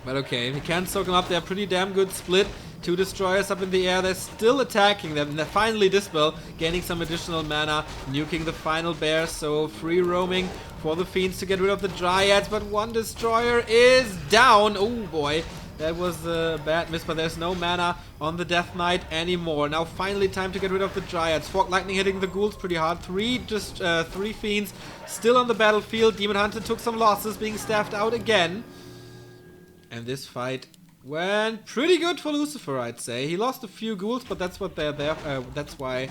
But okay, he can't soak him up. They're pretty damn good split. 2 destroyers up in the air. They're still attacking them. They're finally Dispel, gaining some additional mana, nuking the final bear. So free roaming for the Fiends to get rid of the Dryads. But 1 destroyer is down. Oh boy, that was a bad miss. But there's no mana on the Death Knight anymore. Now finally time to get rid of the Dryads. Fork Lightning hitting the ghouls pretty hard. 3 Fiends still on the battlefield. Demon Hunter took some losses, being staffed out again. And this fight went pretty good for Lucifer, I'd say. He lost a few ghouls, but that's what they're there. That's why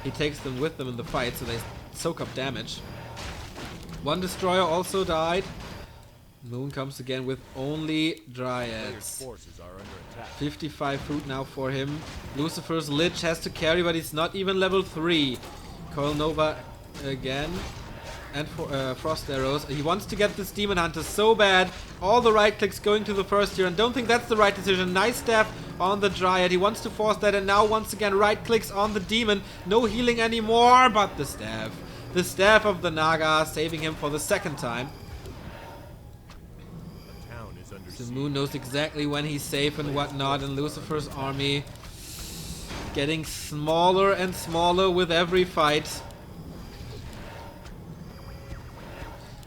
he takes them with them in the fight, so they soak up damage. 1 destroyer also died. Moon comes again with only Dryads. 55 food now for him. Lucifer's Lich has to carry, but he's not even level 3. Coil Nova again. And for Frost Arrows. He wants to get this Demon Hunter so bad. All the right clicks going to the first here, and don't think that's the right decision. Nice staff on the Dryad. He wants to force that, and now once again right clicks on the Demon. No healing anymore, but the staff. The staff of the Naga saving him for the 2nd time. The Moon knows exactly when he's safe and whatnot, and Lucifer's army getting smaller and smaller with every fight.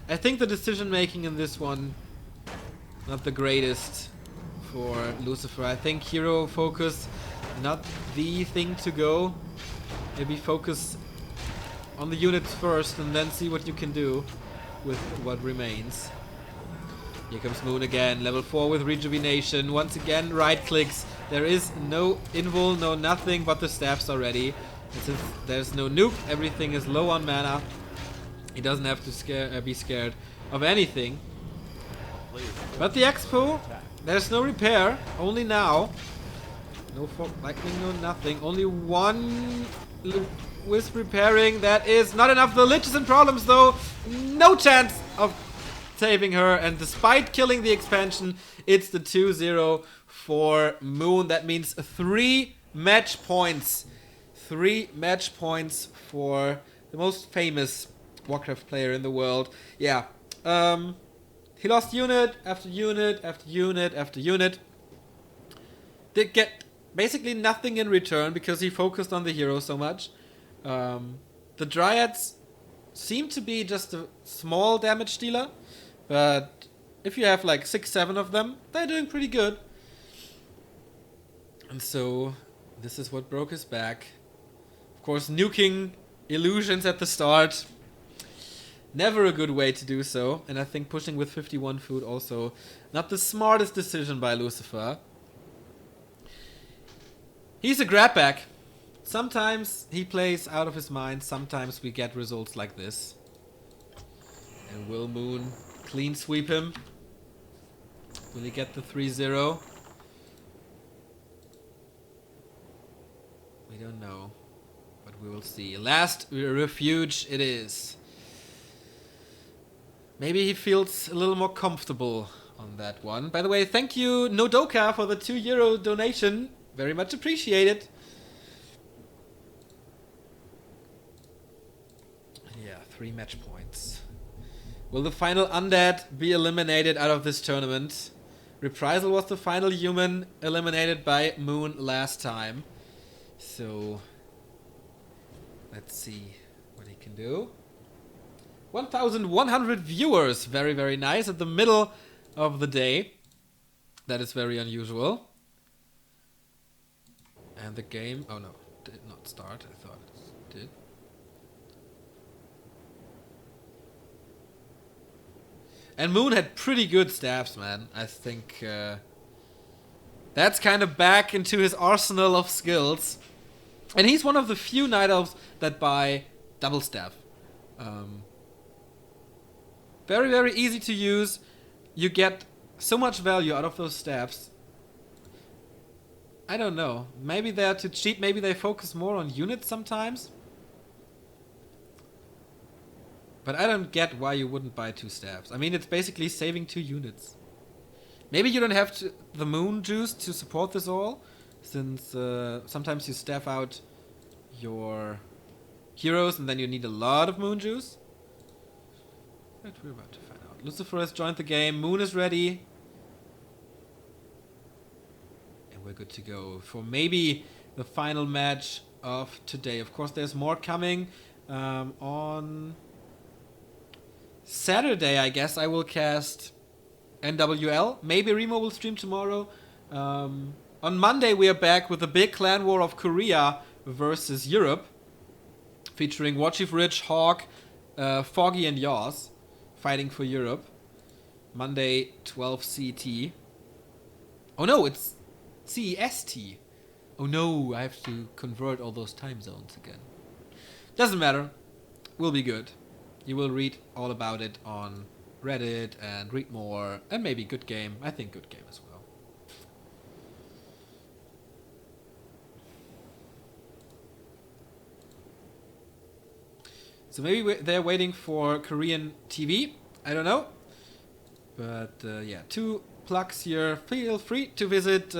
I think the decision making in this one not the greatest for Lucifer. I think hero focus not the thing to go. Maybe focus on the units first and then see what you can do. with what remains. Here comes Moon again, level 4 with rejuvenation. Once again, right clicks. There is no invul, no nothing but the staffs already. And since there's no nuke, everything is low on mana. He doesn't have to be scared of anything. But the Expo, there's no repair, only now. No fog lightning, no nothing. Only one Wisp repairing. That is not enough. The Lich is in problems though. No chance of saving her. And despite killing the expansion, it's the 2-0 for Moon. That means 3 match points. 3 match points for the most famous Warcraft player in the world. Yeah. He lost unit after unit after unit after unit. Did get basically nothing in return because he focused on the hero so much. The Dryads seem to be just a small damage dealer, but if you have like 6-7 of them, they're doing pretty good. And so this is what broke his back. Of course, nuking illusions at the start, never a good way to do so. And I think pushing with 51 food also not the smartest decision by Lucifer. He's a grabback. Sometimes he plays out of his mind. Sometimes we get results like this. And will Moon clean sweep him? Will he get the 3-0? We don't know. But we will see. Last refuge it is. Maybe he feels a little more comfortable on that one. By the way, thank you Nodoka for the €2 donation. Very much appreciated. Yeah, 3 match points. Will the final undead be eliminated out of this tournament? Reprisal was the final human eliminated by Moon last time. So let's see what he can do. 1,100 viewers. Very, very nice at the middle of the day. That is very unusual. And the game, oh no, did not start. I thought it did. And Moon had pretty good staffs, man. I think that's kind of back into his arsenal of skills. And he's one of the few Night Elves that buy double staff. Very, very easy to use. You get so much value out of those staffs. I don't know. Maybe they're too cheap. Maybe they focus more on units sometimes. But I don't get why you wouldn't buy 2 staffs. I mean, it's basically saving 2 units. Maybe you don't have the Moon juice to support this all, since sometimes you staff out your heroes and then you need a lot of Moon juice. But we're about to find out. Lucifer has joined the game. Moon is ready. And we're good to go for maybe the final match of today. Of course, there's more coming on Saturday, I guess. I will cast NWL. Maybe Remo will stream tomorrow. On Monday, we are back with the big clan war of Korea versus Europe, featuring Watchief Rich, Hawk, Foggy, and Yaws fighting for Europe. Monday, 12 CT. Oh no, it's CEST. Oh no, I have to convert all those time zones again. Doesn't matter. Will be good. You will read all about it on Reddit and read more. And maybe Good Game. I think Good Game as well. So maybe they're waiting for Korean TV. I don't know. But yeah, 2 plugs here. Feel free to visit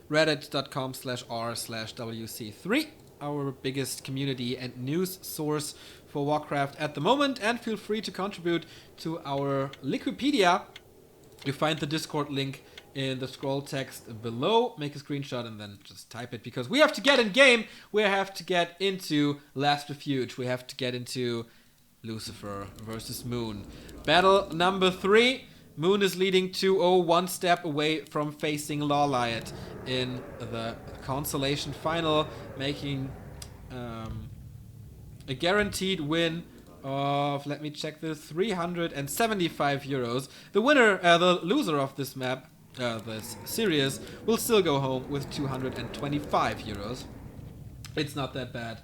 reddit.com/r/WC3, our biggest community and news source for Warcraft at the moment. And feel free to contribute to our Liquipedia. You find the Discord link in the scroll text below. Make a screenshot and then just type it, because we have to get in game. We have to get into Last Refuge. We have to get into Lucifer versus Moon. Battle number 3. Moon is leading 2-0, 1 step away from facing Lawliot in the Consolation Final, making a guaranteed win of, let me check this, 375 euros. The winner, the loser of this map, this series, will still go home with 225 euros. It's not that bad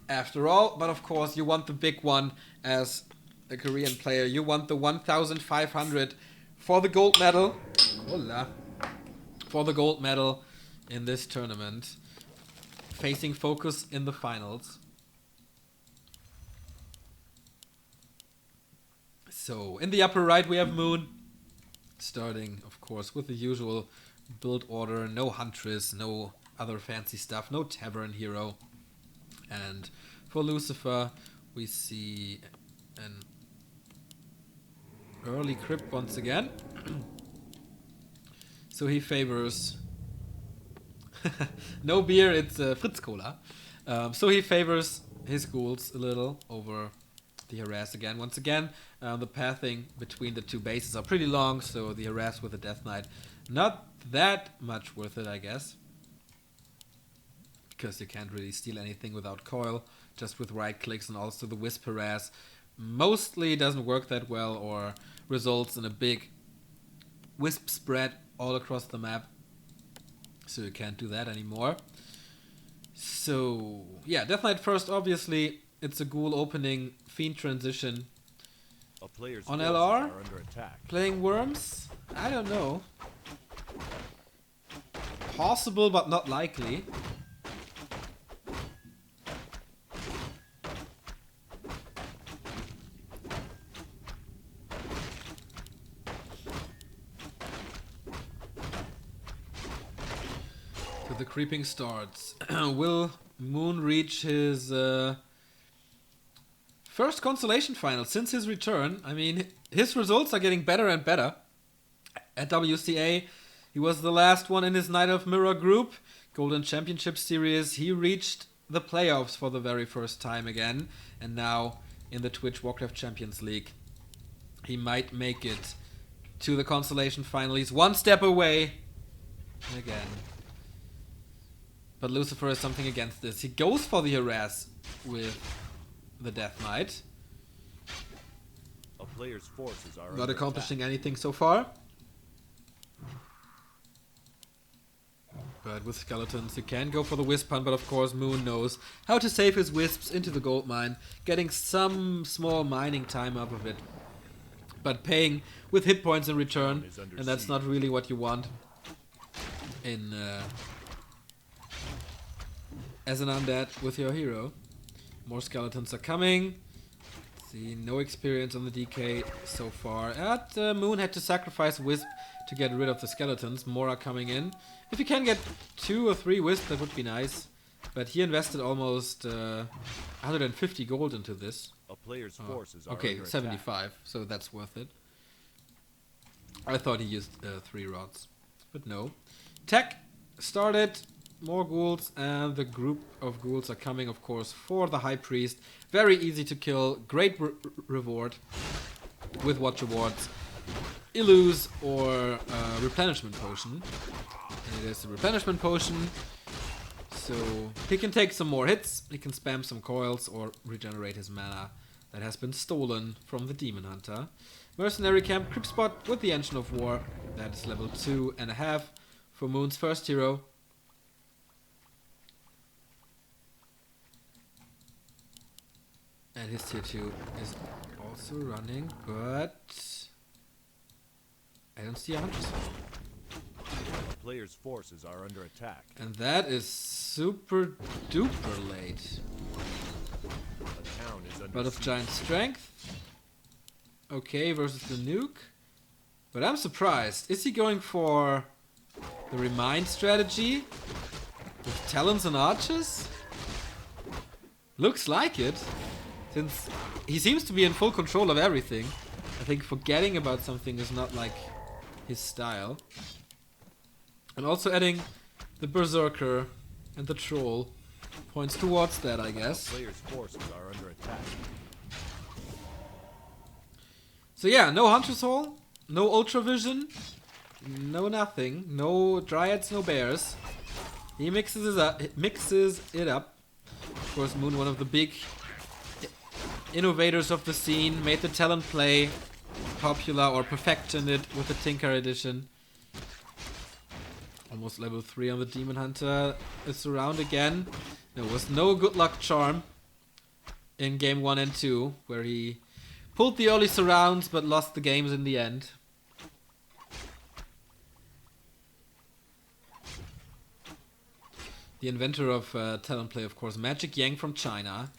after all, but of course you want the big one as a Korean player. You want the 1,500 for the gold medal. Hola. For the gold medal in this tournament. Facing Focus in the finals. So, in the upper right we have Moon. Starting, of course, with the usual build order. No Huntress, no other fancy stuff, no Tavern Hero. And for Lucifer, we see an early Crypt once again. So he favors... no beer, it's Fritz Cola. So he favors his ghouls a little over the Harass again. Once again, the pathing between the two bases are pretty long, so the Harass with the Death Knight, not that much worth it, I guess. Because you can't really steal anything without coil, just with right clicks, and also the Wisp Harass mostly doesn't work that well or results in a big wisp spread all across the map. So you can't do that anymore. So, yeah, Death Knight first, obviously. It's a ghoul opening, Fiend transition. A player's on forces LR, are under attack. playing Worms? I don't know. Possible, but not likely. So the creeping starts. Will Moon reach his first consolation final since his return? I mean, his results are getting better and better. At WCA, he was the last one in his Night of Mirror group. Golden Championship Series, he reached the playoffs for the very first time again. And now, in the Twitch Warcraft Champions League, he might make it to the consolation final. He's one step away again. But Lucifer has something against this. He goes for the Harass with the Death Knight. A player's forces are Not under accomplishing attack. anything so far. But with skeletons, you can go for the Wisp Hunt, but of course Moon knows how to save his Wisps into the gold mine, getting some small mining time up of it, but paying with hit points in return, and that's not really what you want in as an undead with your hero. More skeletons are coming. See, no experience on the DK so far. Moon had to sacrifice Wisp to get rid of the skeletons. More are coming in. If you can get 2 or 3 Wisp, that would be nice. But he invested almost 150 gold into this. A player's forces are Okay, under 75, so that's worth it. I thought he used 3 rods, but no. Tech started. More ghouls, and the group of ghouls are coming, of course, for the High Priest. Very easy to kill, great reward with Watch Awards, Illuse, or Replenishment Potion. And it is a Replenishment Potion, so he can take some more hits, he can spam some coils, or regenerate his mana that has been stolen from the Demon Hunter. Mercenary Camp, Crypt Spot with the Engine of War, that is level 2.5 for Moon's first hero. And his tier 2 is also running, but I don't see a Huntress. A player's forces are under attack. And that is super duper late. A town is under But of siege. giant strength. Okay, versus the nuke. But I'm surprised. Is he going for the Remind strategy? With Talons and Arches? Looks like it. Since he seems to be in full control of everything. I think forgetting about something is not like his style. And also adding the Berserker and the Troll points towards that, I guess. Players' forces are under attack. So yeah, no Hunter's Hole, no Ultra Vision, no nothing, no Dryads, no Bears. He mixes it up. Of course, Moon, one of the big innovators of the scene, made the talent play popular or perfected it with the Tinker edition. Almost level 3 on the Demon Hunter. It's around again. There was no good luck charm in game 1 and 2, where he pulled the early surrounds but lost the games in the end. The inventor of talent play, of course, Magic Yang from China.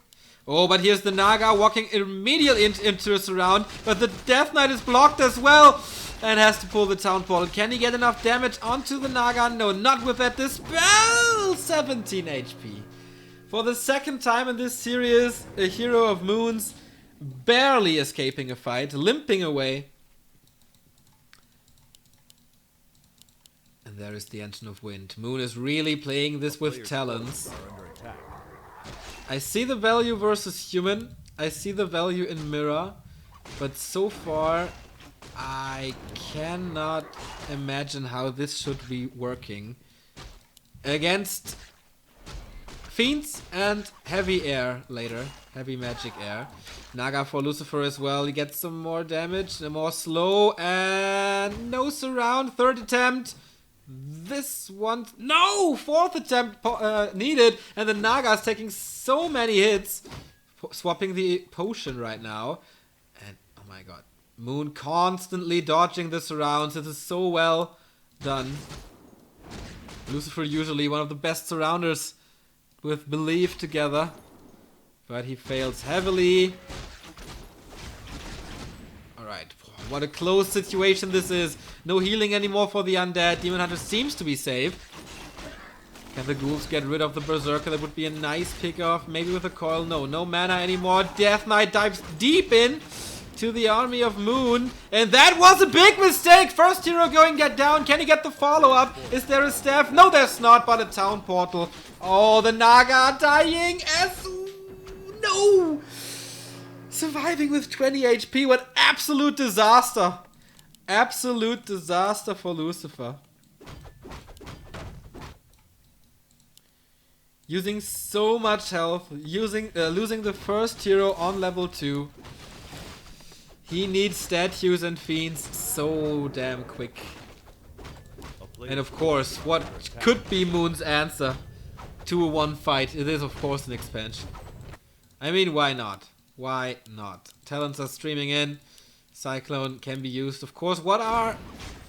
Oh, but here's the Naga walking immediately into a surround, but the Death Knight is blocked as well and has to pull the Town Portal. Can he get enough damage onto the Naga? No, not with that dispel! 17 HP. For the second time in this series, a hero of Moon's barely escaping a fight, limping away. And there is the Engine of Wind. Moon is really playing this with talents. I see the value versus human. I see the value in mirror. But so far, I cannot imagine how this should be working against Fiends and Heavy Air later. Heavy Magic Air. Naga for Lucifer as well. He gets some more damage. More slow. And no surround. Third attempt. This one. No! Fourth attempt needed. And the Naga is taking so many hits. Swapping the potion right now. And oh my god. Moon constantly dodging the surrounds. This is so well done. Lucifer usually one of the best surrounders with Belief together. But he fails heavily. Alright. What a close situation this is. No healing anymore for the undead. Demon Hunter seems to be safe. Can the ghouls get rid of the Berserker? That would be a nice pick-off. Maybe with a coil. No mana anymore. Death Knight dives deep in to the army of Moon. And that was a big mistake. First hero going get down. Can he get the follow-up? Is there a staff? No, there's not, but a town portal. Oh, the Naga dying as... No! Surviving with 20 HP. What absolute disaster. Absolute disaster for Lucifer. Using so much health. Losing the first hero on level 2. He needs statues and fiends so damn quick. And of course, what could be Moon's answer to a one fight? It is of course an expansion. I mean, why not? Why not? Talents are streaming in. Cyclone can be used. Of course, what are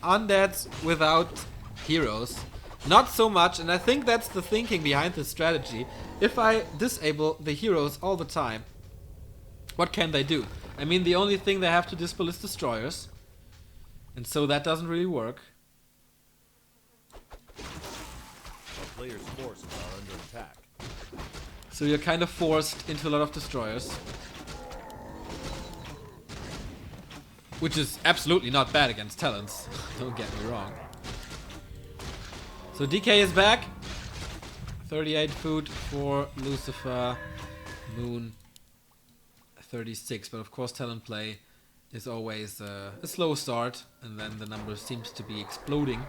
undeads without heroes? Not so much, and I think that's the thinking behind this strategy. If I disable the heroes all the time, what can they do? I mean, the only thing they have to dispel is destroyers. And so that doesn't really work. A player's forces are under attack. So you're kind of forced into a lot of destroyers. Which is absolutely not bad against talents. Don't get me wrong. So DK is back. 38 food for Lucifer. Moon 36. But of course talent play is always a slow start. And then the number seems to be exploding.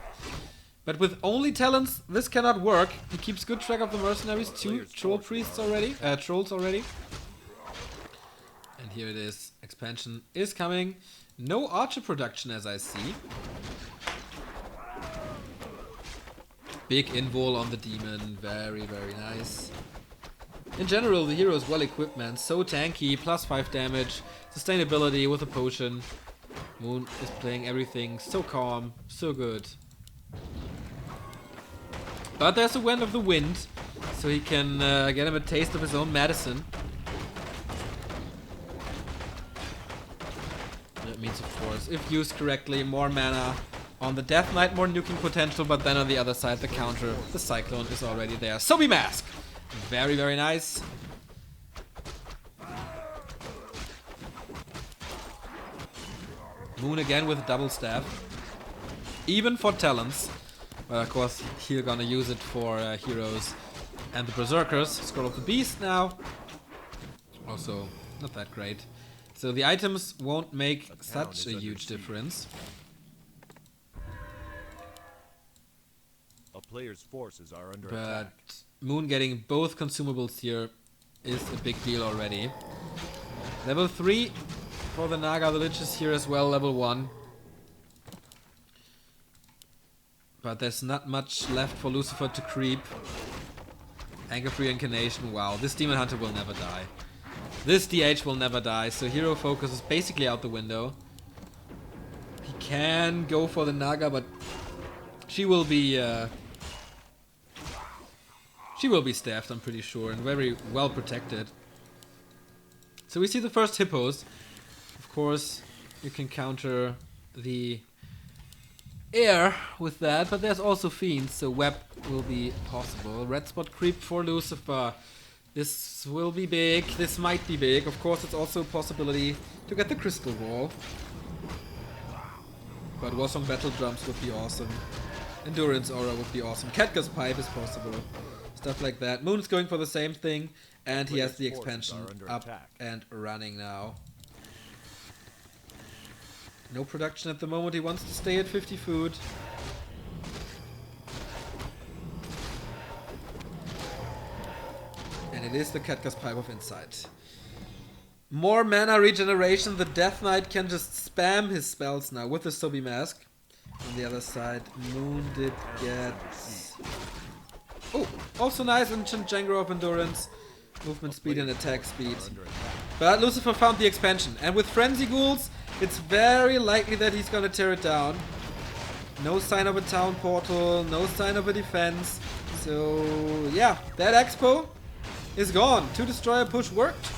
But with only talents, this cannot work. He keeps good track of the mercenaries. 2 troll priests already. Trolls already. And here it is. Expansion is coming. No archer production as I see. Big invul on the demon. Very, very nice. In general, the hero is well equipped, man. So tanky. Plus 5 damage. Sustainability with a potion. Moon is playing everything. So calm. So good. But there's a Wind of the Wind. So he can get him a taste of his own medicine. That means, of course, if used correctly, more mana on the Death Knight, more nuking potential, but then on the other side, the counter, the Cyclone is already there. Sobi Mask! Very, very nice. Moon again with a double staff. Even for talents. But of course, he's gonna use it for heroes and the Berserkers. Scroll of the Beast now. Also, not that great. So the items won't make such a huge difference. A player's forces are under But attack. Moon getting both consumables here is a big deal already. Level 3 for the Naga. The Lich is here as well, level 1. But there's not much left for Lucifer to creep. Anchor Free Incarnation. Wow, this Demon Hunter will never die. This DH will never die. So Hero Focus is basically out the window. He can go for the Naga, but she will be staffed, I'm pretty sure, and very well protected. So we see the first hippos. Of course, you can counter the air with that, but there's also fiends, so web will be possible. Red spot creep for Lucifer. This will be big. This might be big. Of course, it's also a possibility to get the crystal wall. But Warsong Battle Drums would be awesome. Endurance Aura would be awesome. Katka's Pipe is possible. Stuff like that. Moon's going for the same thing, and he has the expansion up and running now. No production at the moment. He wants to stay at 50 food. And it is the Katka's Pipe of Insight. More mana regeneration. The Death Knight can just spam his spells now with the Sobi Mask. On the other side, Moon did get... Oh, also nice Ancient Django of Endurance. Movement speed and attack speed. But Lucifer found the expansion. And with Frenzy Ghouls, it's very likely that he's gonna tear it down. No sign of a town portal, no sign of a defense. So, yeah, that Expo is gone. 2 Destroyer push worked.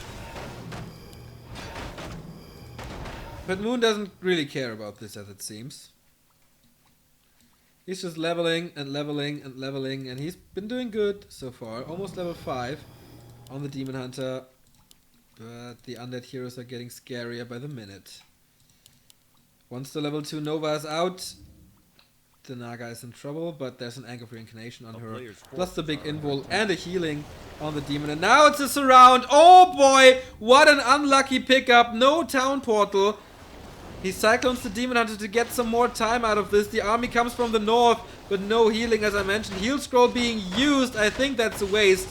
But Moon doesn't really care about this, as it seems. He's just leveling and leveling and leveling, and he's been doing good so far. Almost level 5 on the Demon Hunter. But the undead heroes are getting scarier by the minute. Once the level 2 Nova is out, the Naga is in trouble, but there's an Anchor Free Incarnation on her. Plus the big invul and a healing on the demon. And now it's a surround. Oh boy, what an unlucky pickup. No town portal. He cyclones the Demon Hunter to get some more time out of this. The army comes from the north, but no healing, as I mentioned. Heal Scroll being used. I think that's a waste.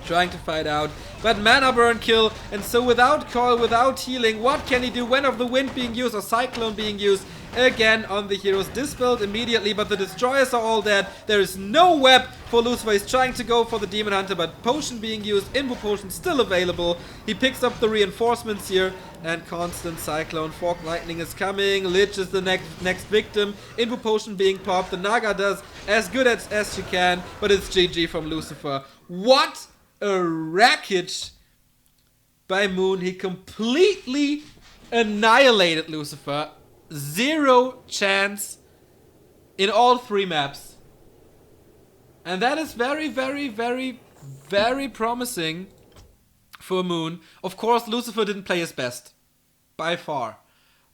Trying to fight out. But mana burn kill. And so without coil, without healing, what can he do? When of the Wind being used or Cyclone being used again on the heroes. Dispelled immediately, but the destroyers are all dead. There is no web for Lucifer. He's trying to go for the Demon Hunter, but potion being used. Invo potion still available. He picks up the reinforcements here. And constant Cyclone. Fork Lightning is coming. Lich is the next victim. Invo potion being popped. The Naga does as good as she can, but it's GG from Lucifer. What a wreckage by Moon. He completely annihilated Lucifer. 0 chance in all 3 maps. And that is very, very, very, very promising for Moon. Of course, Lucifer didn't play his best. By far.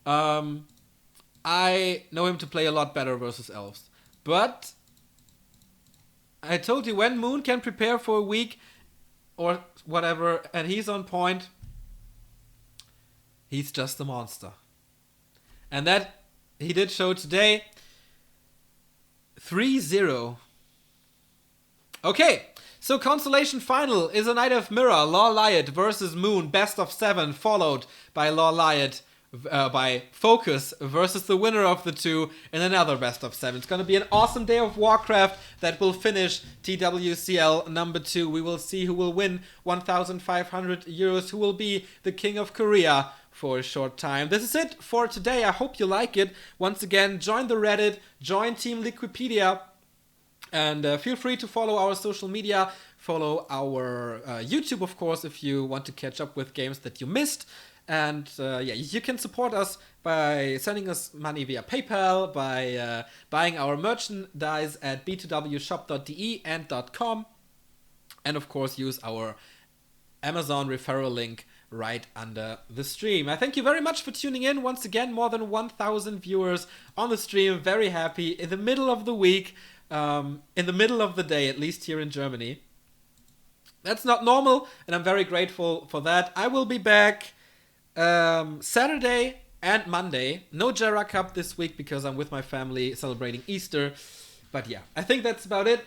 I know him to play a lot better versus elves. But I told you, when Moon can prepare for a week or whatever, and he's on point, he's just a monster. And that he did show today. 3-0. Okay, so Constellation Final is a Night of Mirror, Law Lyot versus Moon, best of 7, followed by Law Lyot by Focus versus the winner of the 2 in another best of 7. It's going to be an awesome day of Warcraft that will finish TWCL number 2. We will see who will win 1,500 euros, who will be the King of Korea for a short time. This is it for today. I hope you like it. Once again, join the Reddit, join Team Liquipedia, and feel free to follow our social media, follow our YouTube, of course, if you want to catch up with games that you missed. And yeah, you can support us by sending us money via PayPal, by buying our merchandise at b2wshop.de and .com. And of course, use our Amazon referral link right under the stream. I thank you very much for tuning in. Once again, more than 1,000 viewers on the stream. Very happy. In the middle of the week, in the middle of the day, at least here in Germany. That's not normal, and I'm very grateful for that. I will be back Saturday and Monday. No Jera Cup this week because I'm with my family celebrating Easter. But yeah, I think that's about it.